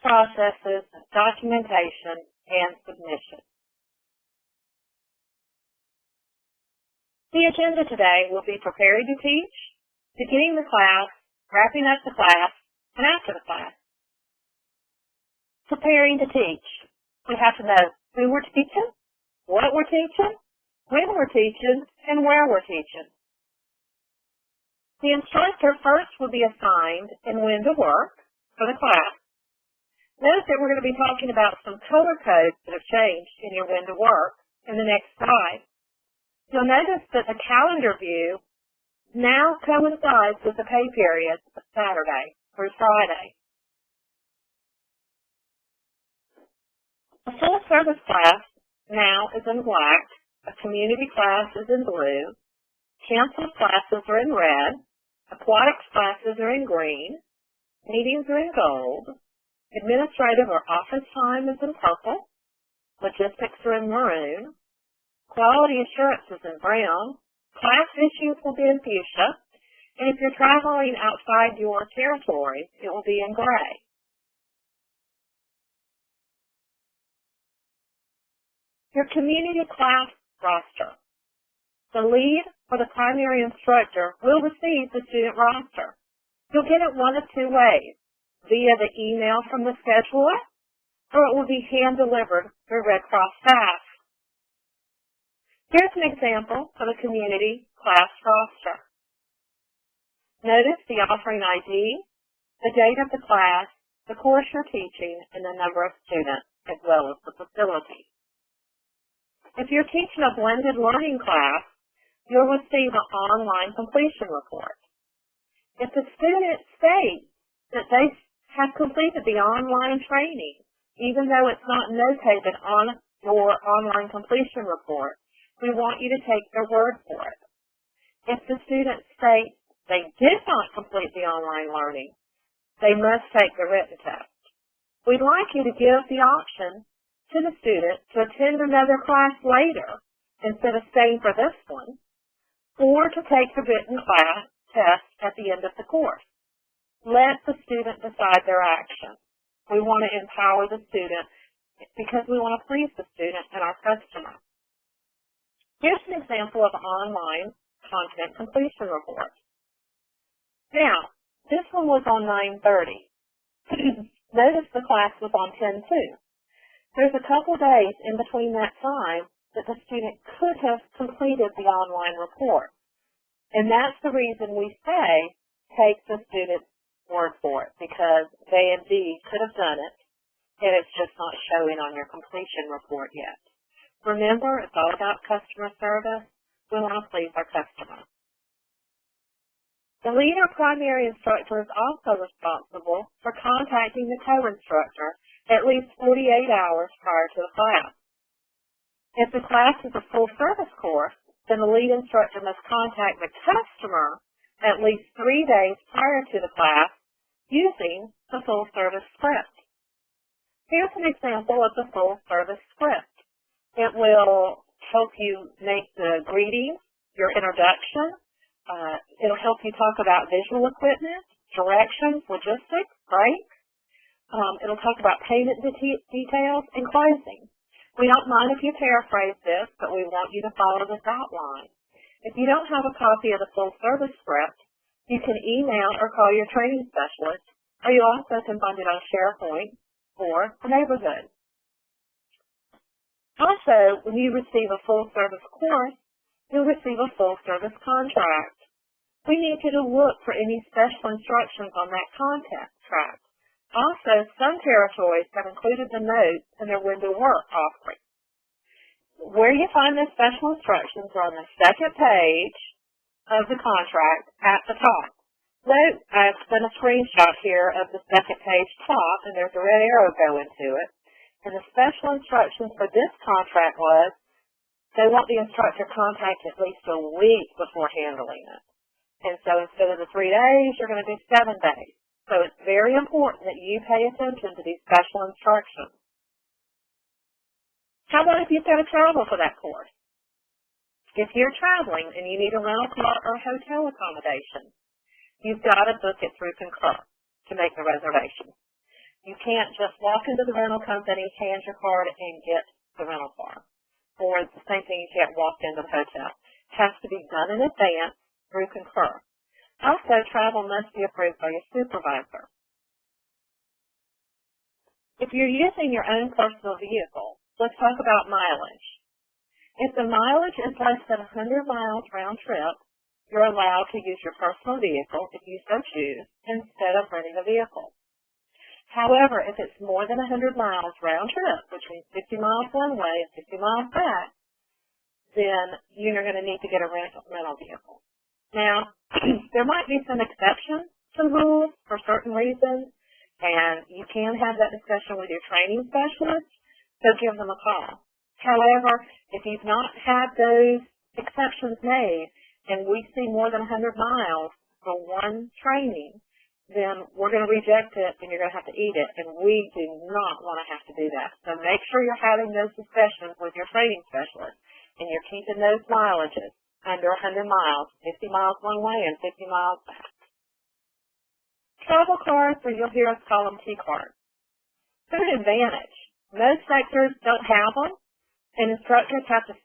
processes, documentation, and submission. The agenda today will be preparing to teach, beginning the class, wrapping up the class, and after the class. Preparing to teach. We have to know who we're teaching, what we're teaching, when we're teaching, and where we're teaching. The instructor first will be assigned and when to work for the class. Note that we're going to be talking about some color codes that have changed in your when to work in the next slide. You'll notice that the calendar view now coincides with the pay periods of Saturday through Friday. A full service class now is in black, a community class is in blue, canceled classes are in red, aquatics classes are in green, meetings are in gold, administrative or office time is in purple, logistics are in maroon, quality assurance is in brown, class issues will be in fuchsia, and if you're traveling outside your territory, it will be in gray. Your community class roster. The lead or the primary instructor will receive the student roster. You'll get it one of two ways, via the email from the scheduler, or it will be hand-delivered through Red Cross staff. Here's an example of a community class roster. Notice the offering ID, the date of the class, the course you're teaching, and the number of students, as well as the facility. If you're teaching a blended learning class, you'll receive an online completion report. If the student states that they have completed the online training, even though it's not notated on your online completion report, we want you to take their word for it. If the student states they did not complete the online learning, they must take the written test. We'd like you to give the option to the student to attend another class later instead of staying for this one, or to take the written class test at the end of the course. Let the student decide their action. We want to empower the student because we want to please the student and our customer. Here's an example of an online content completion report. Now, this one was on 9:30. Notice the class was on 10:02. There's a couple days in between that time that the student could have completed the online report. And that's the reason we say take the student's word for it, because they indeed could have done it, and it's just not showing on your completion report yet. Remember, it's all about customer service. We want to please our customer. The lead or primary instructor is also responsible for contacting the co-instructor at least 48 hours prior to the class. If the class is a full-service course, then the lead instructor must contact the customer at least 3 days prior to the class using the full-service script. Here's an example of the full-service script. It will help you make the greeting, your introduction. It'll help you talk about visual equipment, directions, logistics, breaks. It'll talk about payment details and closing. We don't mind if you paraphrase this, but we want you to follow this outline. If you don't have a copy of the full-service script, you can email or call your training specialist, or you also can find it on SharePoint or the neighborhood. Also, when you receive a full-service course, you'll receive a full-service contract. We need you to look for any special instructions on that contract. Also, some territories have included the notes in their when to work offering. Where you find the special instructions are on the second page of the contract at the top. Note, I've done a screenshot here of the second page top, and there's a red arrow going to it. And the special instructions for this contract was they want the instructor contacted at least a week before handling it. And so instead of the 3 days, you're going to do 7 days. So it's very important that you pay attention to these special instructions. How about if you've got to travel for that course? If you're traveling and you need a rental car or hotel accommodation, you've got to book it through Concur to make the reservation. You can't just walk into the rental company, hand your card, and get the rental car. Or it's the same thing, you can't walk into the hotel. It has to be done in advance through Concur. Also, travel must be approved by your supervisor. If you're using your own personal vehicle, let's talk about mileage. If the mileage is less than 100 miles round trip, you're allowed to use your personal vehicle, if you so choose, instead of renting a vehicle. However, if it's more than 100 miles round trip, which means 50 miles one way and 50 miles back, then you're going to need to get a rental vehicle. Now, there might be some exceptions to the rules for certain reasons, and you can have that discussion with your training specialist, so give them a call. However, if you've not had those exceptions made, and we see more than 100 miles for one training, then we're going to reject it and you're going to have to eat it, and we do not want to have to do that. So make sure you're having those discussions with your training specialist, and you're keeping those mileages under 100 miles, 50 miles one way and 50 miles back. Travel cards, or you'll hear us call them T-cards. They're an advantage. Most sectors don't have them, and instructors have to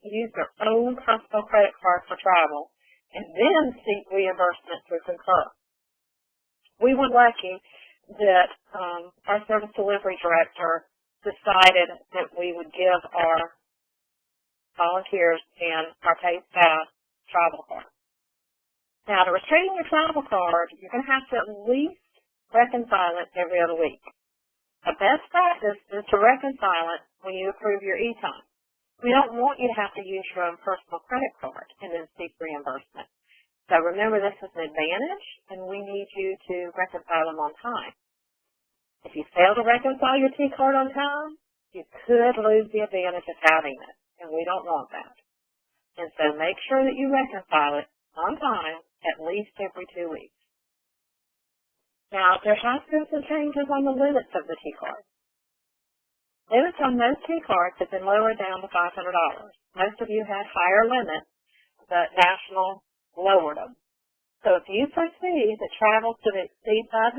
use their own personal credit card for travel, and then seek reimbursement through Concur. We were lucky that our service delivery director decided that we would give our volunteers and our paid staff travel cards. Now, to retrieve your travel card, you're going to have to at least reconcile it every other week. A best practice is to reconcile it when you approve your e-time. We don't want you to have to use your own personal credit card and then seek reimbursement. So remember, this is an advantage, and we need you to reconcile them on time. If you fail to reconcile your T-card on time, you could lose the advantage of having it, and we don't want that. And so make sure that you reconcile it on time at least every 2 weeks. Now, there has been some changes on the limits of the T-card. Limits on most T-cards have been lowered down to $500. Most of you had higher limits, but National lowered them. So if you foresee that travel should exceed $500,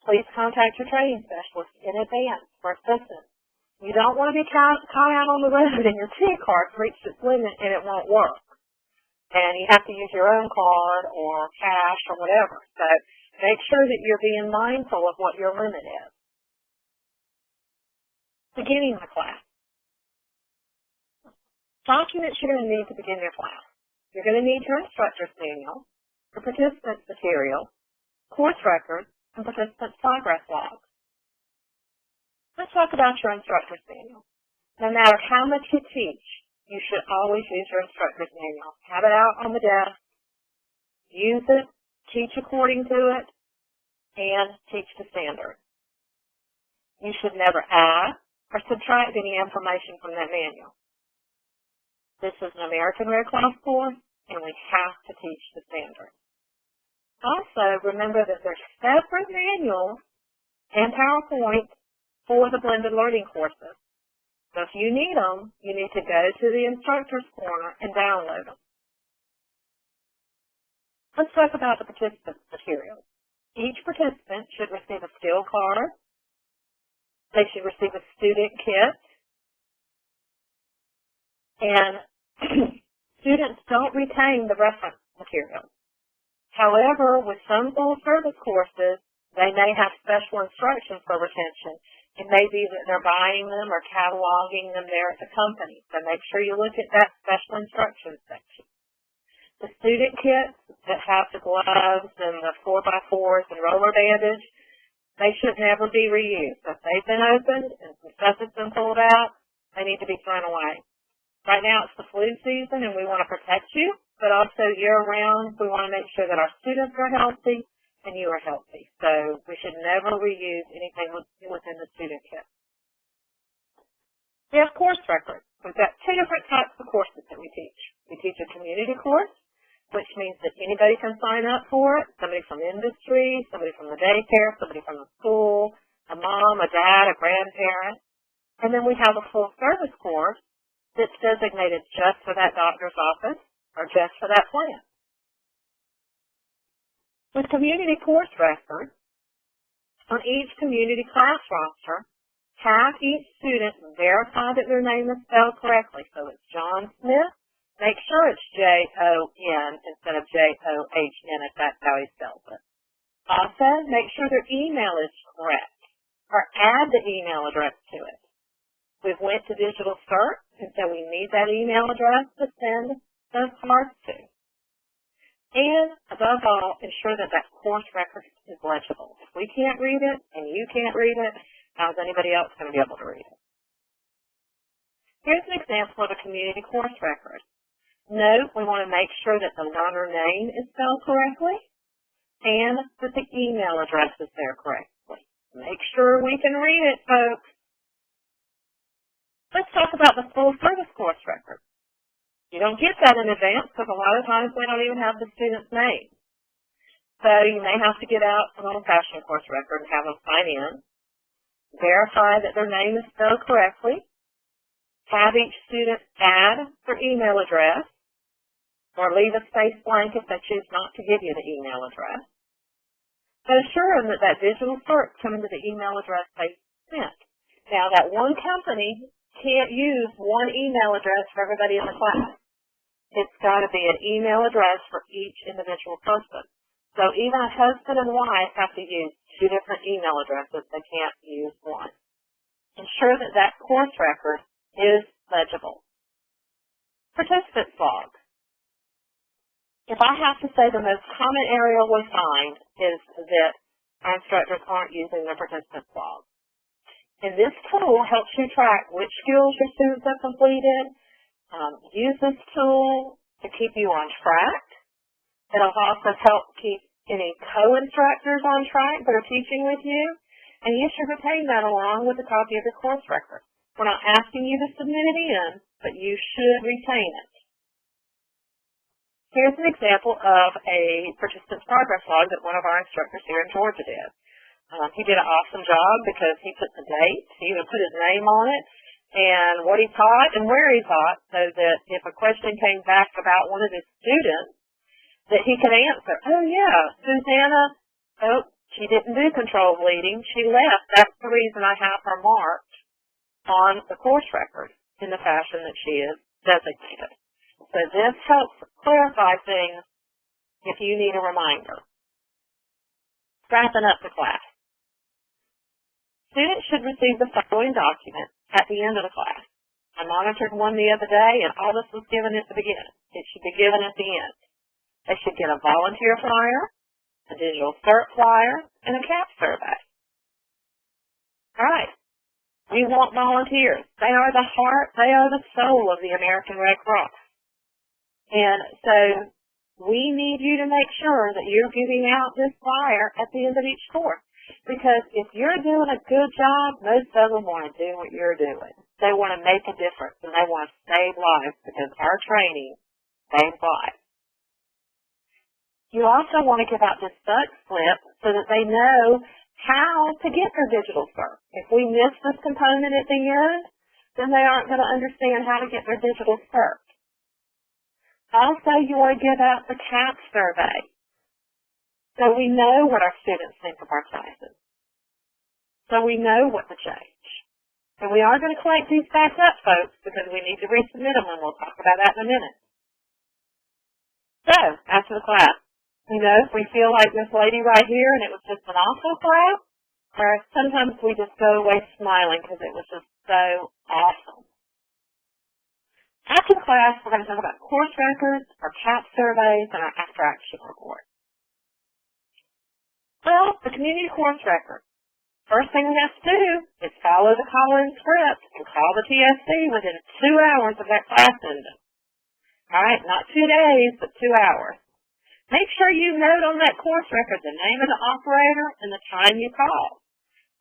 please contact your training specialist in advance for assistance. You don't want to be caught out on the road and your T-card reached its limit and it won't work. And you have to use your own card or cash or whatever. So make sure that you're being mindful of what your limit is. Beginning the class. Documents you're going to need to begin your class. You're going to need your instructor's manual, your participant's material, course records, and participant's progress logs. Let's talk about your instructor's manual. No matter how much you teach, you should always use your instructor's manual. Have it out on the desk, use it, teach according to it, and teach to standard. You should never add or subtract any information from that manual. This is an American Red Cross course, and we have to teach the standard. Also, remember that there's separate manuals and PowerPoint for the blended learning courses. So if you need them, you need to go to the instructor's corner and download them. Let's talk about the participant's materials. Each participant should receive a skill card. They should receive a student kit. And students don't retain the reference material. However, with some full service courses, they may have special instructions for retention. It may be that they're buying them or cataloging them there at the company. So make sure you look at that special instructions section. The student kits that have the gloves and the 4x4s and roller bandage, they should never be reused. If they've been opened and some stuff has been pulled out, they need to be thrown away. Right now it's the flu season and we want to protect you, but also year-round we want to make sure that our students are healthy and you are healthy. So we should never reuse anything within the student kit. We have course records. We've got two different types of courses that we teach. We teach a community course, which means that anybody can sign up for it, somebody from industry, somebody from the daycare, somebody from the school, a mom, a dad, a grandparent. And then we have a full service course that's designated just for that doctor's office or just for that plant. With community course records, On each community class roster, have each student verify that their name is spelled correctly. So it's John Smith. Make sure it's Jon instead of John if that's how he spells it. Also, make sure their email is correct, or add the email address to it. We've went to Digital Cert, and so we need that email address to send those cards to. And, above all, ensure that that course record is legible. If we can't read it, and you can't read it, how's anybody else going to be able to read it? Here's an example of a community course record. Note, we want to make sure that the learner name is spelled correctly, and that the email address is there correctly. Make sure we can read it, folks. Let's talk about the full service course record. You don't get that in advance because a lot of times we don't even have the student's name. So you may have to get out an old-fashioned course record and have them sign in, verify that their name is spelled correctly, have each student add their email address, or leave a space blank if they choose not to give you the email address, and assure them that that digital cert comes to the email address they sent. Now, that one company can't use one email address for everybody in the class. It's got to be an email address for each individual person. So even a husband and wife have to use two different email addresses. They can't use one. Ensure that that course record is legible. Participants log. If I have to say the most common area we find is that our instructors aren't using their participants log. And this tool helps you track which skills your students have completed. Use this tool to keep you on track. It'll also help keep any co-instructors on track that are teaching with you. And you should retain that along with a copy of your course record. We're not asking you to submit it in, but you should retain it. Here's an example of a participant's progress log that one of our instructors here in Georgia did. He did an awesome job because he put the date, he even put his name on it, and what he taught and where he taught, so that if a question came back about one of his students, that he could answer, oh yeah, Susanna, she didn't do control bleeding, she left, that's the reason I have her marked on the course record in the fashion that she is designated. So this helps clarify things if you need a reminder. Wrapping up the class. Students should receive the following document at the end of the class. I monitored one the other day, and all this was given at the beginning. It should be given at the end. They should get a volunteer flyer, a digital cert flyer, and a CAP survey. All right. We want volunteers. They are the heart, they are the soul of the American Red Cross. And so we need you to make sure that you're giving out this flyer at the end of each course. Because if you're doing a good job, most of them want to do what you're doing. They want to make a difference, and they want to save lives because our training saves lives. You also want to give out this duck slip so that they know how to get their digital cert. If we miss this component at the end, then they aren't going to understand how to get their digital cert. Also, you want to give out the CAP survey. So we know what our students think of our classes. So we know what to change. And we are going to collect these back up, folks, because we need to resubmit them, and we'll talk about that in a minute. So, after the class, if we feel like this lady right here and it was just an awful class, or sometimes we just go away smiling because it was just so awesome. After the class, we're going to talk about course records, our CAP surveys, and our after action report. Well, the community course record. First thing we have to do is follow the call-in script and call the TSC within 2 hours of that class ending. All right, not 2 days, but 2 hours. Make sure you note on that course record the name of the operator and the time you called.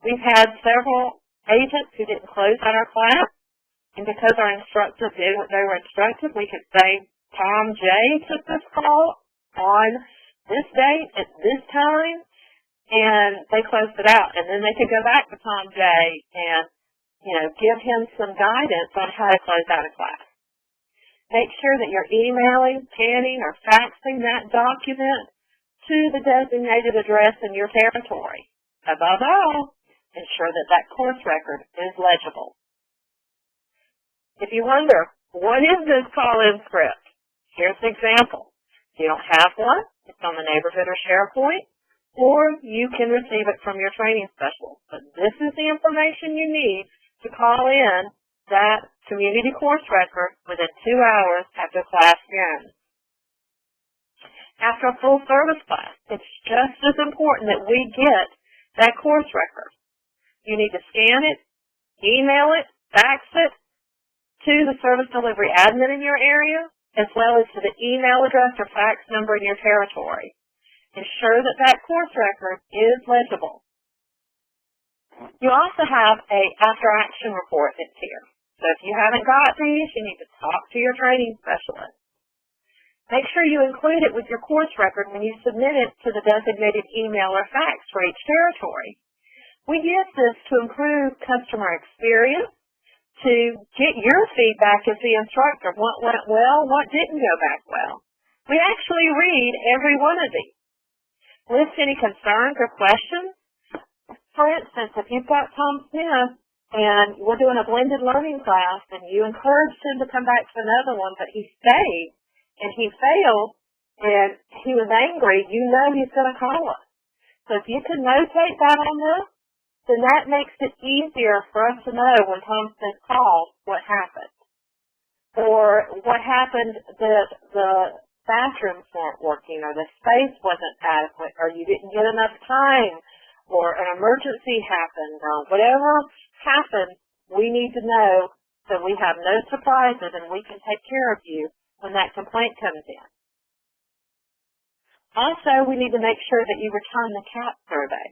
We've had several agents who didn't close out our class, and because our instructor did what they were instructed, we could say, Tom J. took this call on this date at this time, and they closed it out. And then they could go back to Tom J. and, give him some guidance on how to close out a class. Make sure that you're emailing, scanning, or faxing that document to the designated address in your territory. Above all, ensure that that course record is legible. If you wonder, what is this call-in script? Here's an example. If you don't have one, it's on the neighborhood or SharePoint, or you can receive it from your training specialist. But this is the information you need to call in that community course record within 2 hours after class ends. After a full service class, it's just as important that we get that course record. You need to scan it, email it, fax it to the service delivery admin in your area, as well as to the email address or fax number in your territory. Ensure that that course record is legible. You also have a after-action report that's here. So if you haven't got these, you need to talk to your training specialist. Make sure you include it with your course record when you submit it to the designated email or fax for each territory. We use this to improve customer experience, to get your feedback as the instructor. What went well, what didn't go back well. We actually read every one of these. List any concerns or questions. For instance, if you've got Tom Smith and we're doing a blended learning class and you encouraged him to come back to another one, but he stayed and he failed and he was angry, you know he's going to call us. So if you can notate that on this, then that makes it easier for us to know when Tom Smith calls what happened. Or what happened that the bathrooms weren't working, or the space wasn't adequate, or you didn't get enough time, or an emergency happened, or whatever happened, we need to know so we have no surprises and we can take care of you when that complaint comes in. Also, we need to make sure that you return the CAP survey.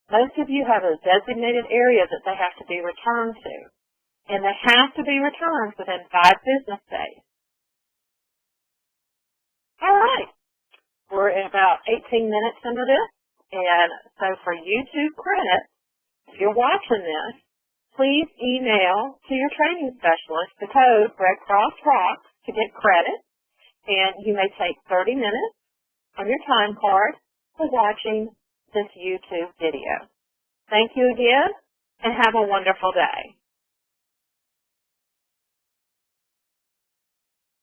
Most of you have a designated area that they have to be returned to, and they have to be returned within 5 business days. All right, we're at about 18 minutes into this, and so for YouTube credit, if you're watching this, please email to your training specialist the code Red Cross Rocks to get credit, and you may take 30 minutes on your time card for watching this YouTube video. Thank you again, and have a wonderful day.